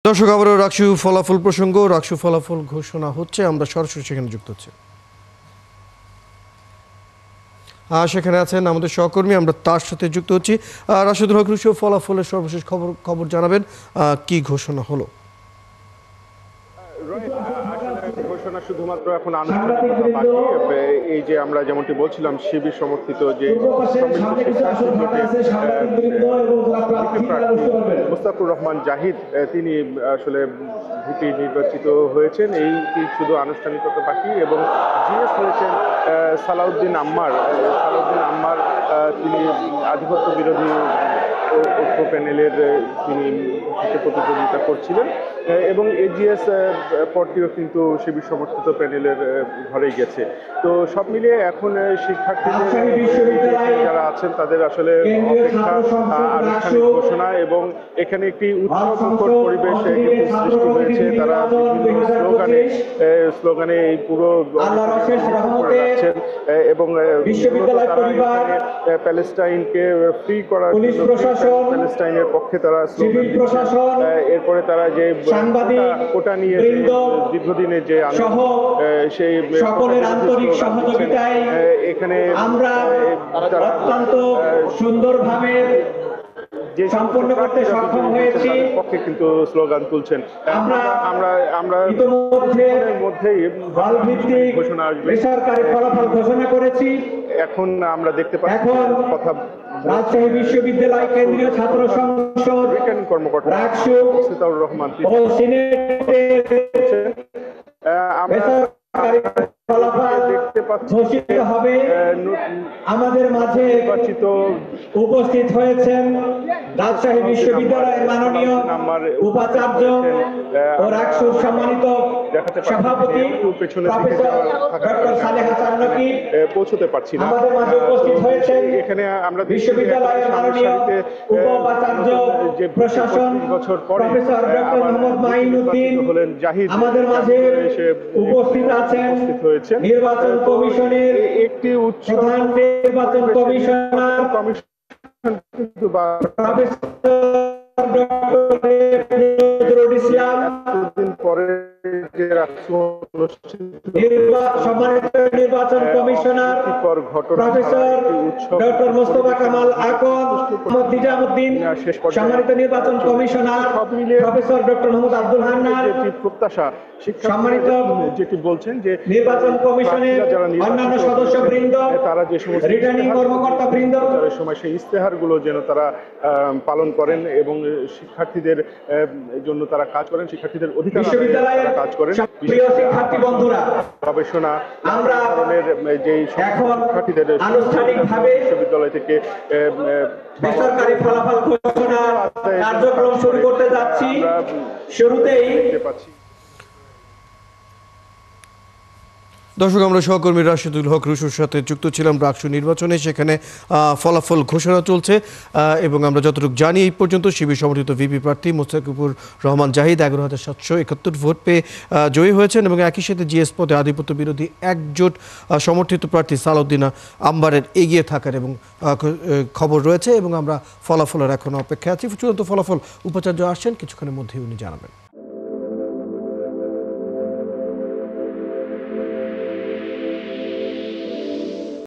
দর্শক, আবারও রাকসু ফলাফল প্রসঙ্গ। রাকসু ফলাফল ঘোষণা হচ্ছে, আমরা সরাসরি সেখানে যুক্ত হচ্ছে। সেখানে আছেন আমাদের সহকর্মী, আমরা তার সাথে যুক্ত হচ্ছি। রাশেদুল হক রুশো, ফলাফলের সর্বশেষ খবর জানাবেন, কি ঘোষণা হলো? ঘোষণা শুধুমাত্র এখন আনুষ্ঠানিকতা বাকি। এই যে আমরা যেমনটি বলছিলাম, শিবির সমর্থিত যে মোস্তাফুর রহমান জাহিদ, তিনি আসলে ভিপি নির্বাচিত হয়েছেন। এইটি শুধু আনুষ্ঠানিকতা বাকি। এবং জিএস হয়েছেন সালাউদ্দিন আম্মার। তিনি আধিপত্য বিরোধী ঐক্য প্যানেলের তিনি প্রতিদ্বন্দ্বিতা করছিলেন এবং এজিএস পদটিও কিন্তু শিবির সমর্থিত প্যানেলের ঘরেই গেছে। তো সব মিলিয়ে এখন শিক্ষার্থীদের যারা আছেন তাদের আসলে অপেক্ষা আনুষ্ঠানিক ঘোষণা, এবং এখানে একটি উৎসবমুখর পরিবেশ কিন্তু সৃষ্টি হয়েছে। তারা বিভিন্ন স্লোগানে এই পুরো করে যাচ্ছেন এবং প্যালেস্টাইনকে ফ্রি করার জন্য প্যালেস্টাইনের পক্ষে তারা স্লোগান দিচ্ছেন। এরপরে তারা যে কোটা নিয়ে দীর্ঘদিনের যে সেই সকলের আন্তরিক সহযোগিতায় এখানে আমরা অত্যন্ত সুন্দরভাবে সম্পূর্ণ করতে সক্ষম হয়েছি। পক্ষে কিন্তু স্লোগান তুলছেন। আমরা ইতিমধ্যেই ঘোষণা আসবে, বেসরকারি ফলাফল ঘোষণা করেছি। এখন আমরা দেখতে পাচ্ছি কথা রাজশাহী বিশ্ববিদ্যালয় কেন্দ্রীয় ছাত্র সংসদ রিটার্নিং কর্মকর্তা রাকসু সিতাউর রহমান ও সিনেটের ফলাফল দেখতে পাচ্ছি ঘোষিত হবে। আমাদের মাঝে নির্বাচিত উপস্থিত হয়েছেন রাজশাহী বিশ্ববিদ্যালয়ের মাননীয় উপাচার্য ও রাকসুর সম্মানিত সভাপতি প্রফেসর ডক্টর সালেহা চান্নকি পৌঁছতে পারছি না। আমাদের মাঝে উপস্থিত হয়েছেন এখানে আমরা বিশ্ববিদ্যালয়ের মাননীয় উপাচার্য প্রশাসন প্রফেসর ডক্টর মোহাম্মদ মাইনুদ্দিন হলেন জাহিদ। আমাদের মাঝে উপস্থিত আছেন নির্বাচন কমিশনের একটি প্রধান নির্বাচন কমিশনার নজরুল ইসলাম, পরে সম্মানিত নির্বাচন commissioner professor doctor Mostafa Kamal Akon, Nizamuddin, সম্মানিত নির্বাচন commissioner professor doctor Mohammad Abdul Hannan, প্রত্যাশা সম্মানিত যেটি বলছেন যে নির্বাচন কমিশনের অন্যান্য সদস্যবৃন্দ, তারা যে সমস্ত রিটার্নিং কর্মকর্তা বৃন্দ সময় সেই ইস্তেহারগুলো যেন তারা পালন করেন এবং শিক্ষার্থীদের জন্য তারা কাজ করেন, শিক্ষার্থীদের অধিকার কাজ করেন। প্রিয় শিক্ষার্থী বন্ধুরা, গবেষণা আমরা ধরনের যেই শিক্ষার্থীদের আনুষ্ঠানিকভাবে বিশ্ববিদ্যালয় থেকে বেসরকারি ফলাফল ঘোষণা কার্যক্রম শুরু করতে যাচ্ছি। শুরুতেই পাচ্ছি। দর্শক, আমরা সহকর্মী রাশেদুল হক রুশোর সাথে যুক্ত ছিলাম রাকসু নির্বাচনে। সেখানে ফলাফল ঘোষণা চলছে এবং আমরা যতটুকু জানি এই পর্যন্ত শিবির সমর্থিত ভিপি প্রার্থী মোস্তাফুর রহমান জাহিদ 11,771 ভোট পেয়ে জয়ী হয়েছেন এবং একই সাথে জিএস পদে আধিপত্য বিরোধী একজোট সমর্থিত প্রার্থী সালাউদ্দিন আম্বারের এগিয়ে থাকার এবং খবর রয়েছে এবং আমরা ফলাফলের এখন অপেক্ষায় আছি। চূড়ান্ত ফলাফল উপাচার্য আসছেন, কিছুক্ষণের মধ্যেই উনি জানাবেন।